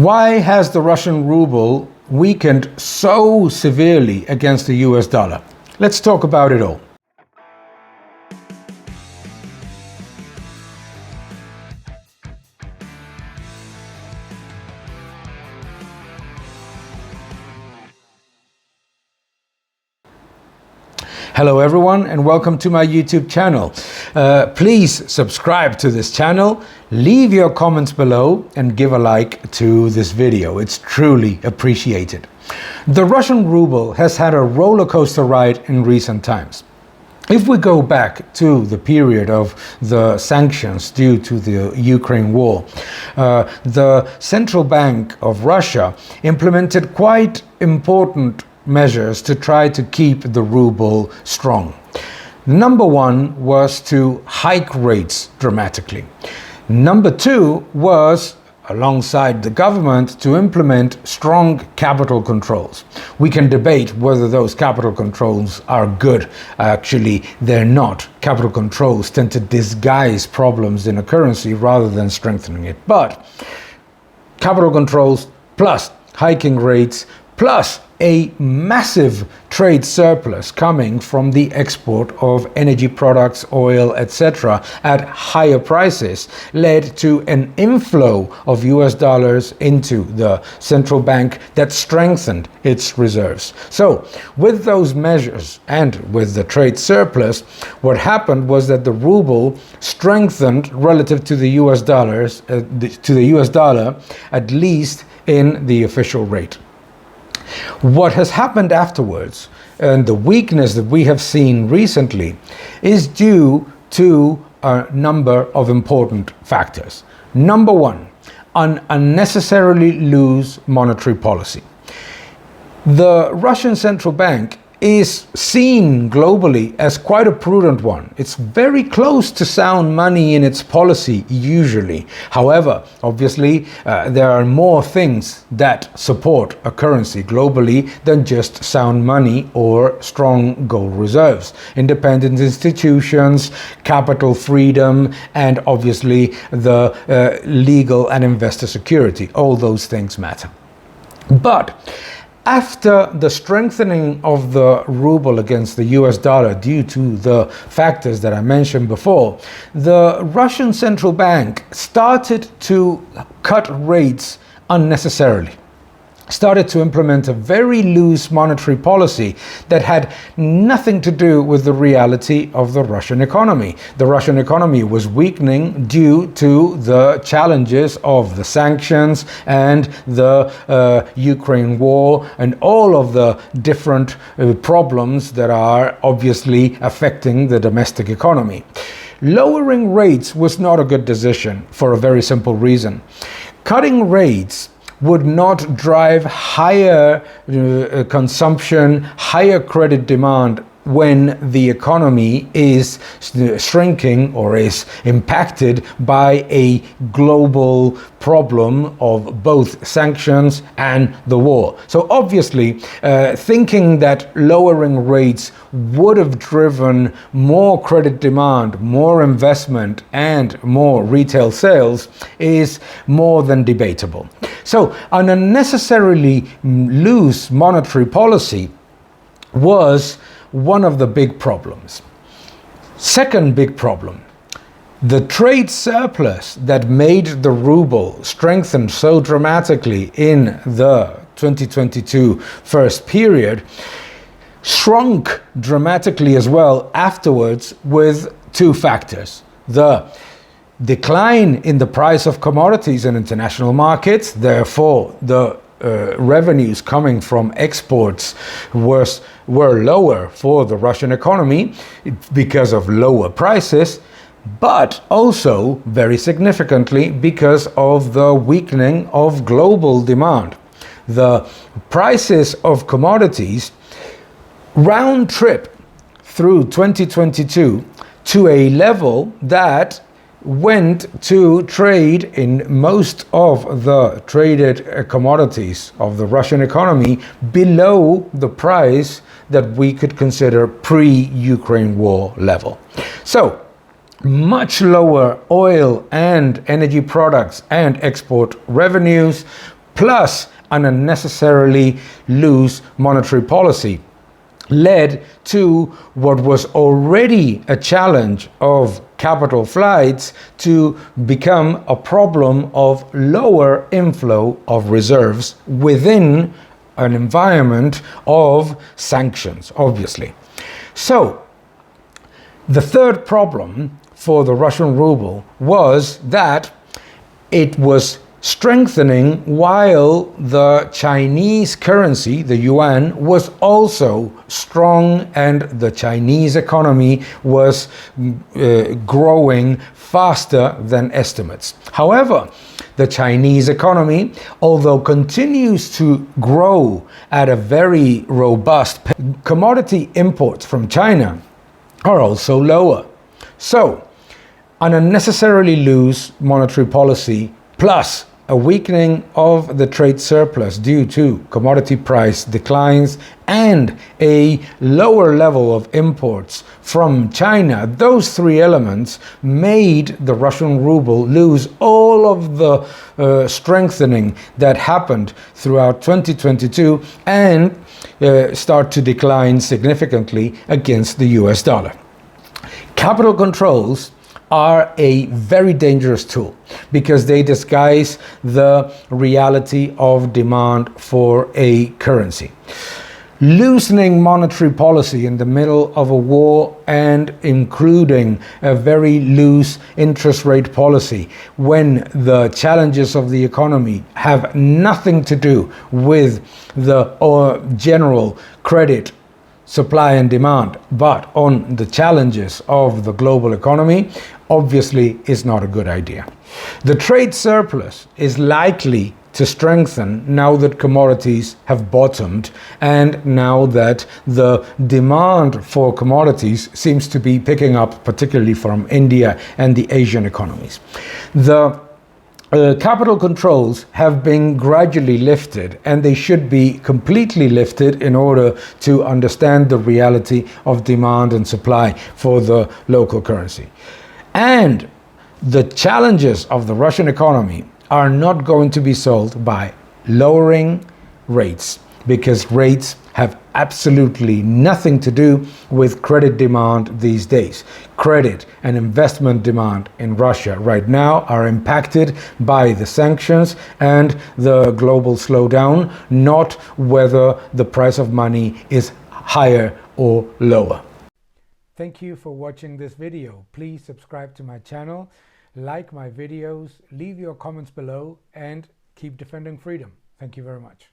Why has the Russian ruble weakened so severely against the US dollar? Let's talk about it all. Hello everyone and welcome to my YouTube channel. Please subscribe to this channel, leave your comments below and give a like to this video. It's truly appreciated. The Russian ruble has had a roller coaster ride in recent times. If we go back to the period of the sanctions due to the Ukraine war, the Central Bank of Russia implemented quite important measures to try to keep the ruble strong. Number one was to hike rates dramatically. Number two was, alongside the government, to implement strong capital controls. We can debate whether those capital controls are good. Actually, they're not. Capital controls tend to disguise problems in a currency rather than strengthening it. But capital controls plus hiking rates plus a massive trade surplus coming from the export of energy products, oil, etc. at higher prices led to an inflow of US dollars into the central bank that strengthened its reserves. So with those measures and with the trade surplus, what happened was that the ruble strengthened relative to the US dollars, to the US dollar, at least in the official rate. What has happened afterwards and the weakness that we have seen recently is due to a number of important factors. Number one, an unnecessarily loose monetary policy. The Russian central bank is seen globally as quite a prudent one. It's very close to sound money in its policy usually. However, obviously, there are more things that support a currency globally than just sound money or strong gold reserves. Independent institutions, capital freedom, and obviously the legal and investor security. All those things matter. But after the strengthening of the ruble against the US dollar due to the factors that I mentioned before, the Russian central bank started to cut rates unnecessarily. Started to implement a very loose monetary policy that had nothing to do with the reality of the Russian economy. The Russian economy was weakening due to the challenges of the sanctions and the Ukraine war and all of the different problems that are obviously affecting the domestic economy. Lowering rates was not a good decision for a very simple reason. Cutting rates would not drive higher consumption, higher credit demand when the economy is shrinking or is impacted by a global problem of both sanctions and the war. So obviously, thinking that lowering rates would have driven more credit demand, more investment, and more retail sales is more than debatable. So an unnecessarily loose monetary policy was one of the big problems. Second big problem, the trade surplus that made the ruble strengthen so dramatically in the 2022 first period shrunk dramatically as well afterwards with two factors. The decline in the price of commodities in international markets, therefore the revenues coming from exports were lower for the Russian economy because of lower prices, but also very significantly because of the weakening of global demand. The prices of commodities round trip through 2022 to a level that went to trade in most of the traded commodities of the Russian economy below the price that we could consider pre-Ukraine war level. So much lower oil and energy products and export revenues, plus an unnecessarily loose monetary policy led to what was already a challenge of capital flights to become a problem of lower inflow of reserves within an environment of sanctions, obviously. So, the third problem for the Russian ruble was that it was strengthening while the Chinese currency, the yuan, was also strong and the Chinese economy was growing faster than estimates. However, the Chinese economy, although continues to grow at a very robust pace, commodity imports from China are also lower. So, an unnecessarily loose monetary policy plus a weakening of the trade surplus due to commodity price declines and a lower level of imports from China, those three elements made the Russian ruble lose all of the strengthening that happened throughout 2022 and start to decline significantly against the US dollar. Capital controls are a very dangerous tool because they disguise the reality of demand for a currency. Loosening monetary policy in the middle of a war and including a very loose interest rate policy when the challenges of the economy have nothing to do with the general credit supply and demand, but on the challenges of the global economy, obviously is not a good idea. The trade surplus is likely to strengthen now that commodities have bottomed and now that the demand for commodities seems to be picking up, particularly from India and the Asian economies. The capital controls have been gradually lifted and they should be completely lifted in order to understand the reality of demand and supply for the local currency. And the challenges of the Russian economy are not going to be solved by lowering rates, because rates have absolutely nothing to do with credit demand these days. Credit and investment demand in Russia right now are impacted by the sanctions and the global slowdown, not whether the price of money is higher or lower. Thank you for watching this video. Please subscribe to my channel, like my videos, leave your comments below, and keep defending freedom. Thank you very much.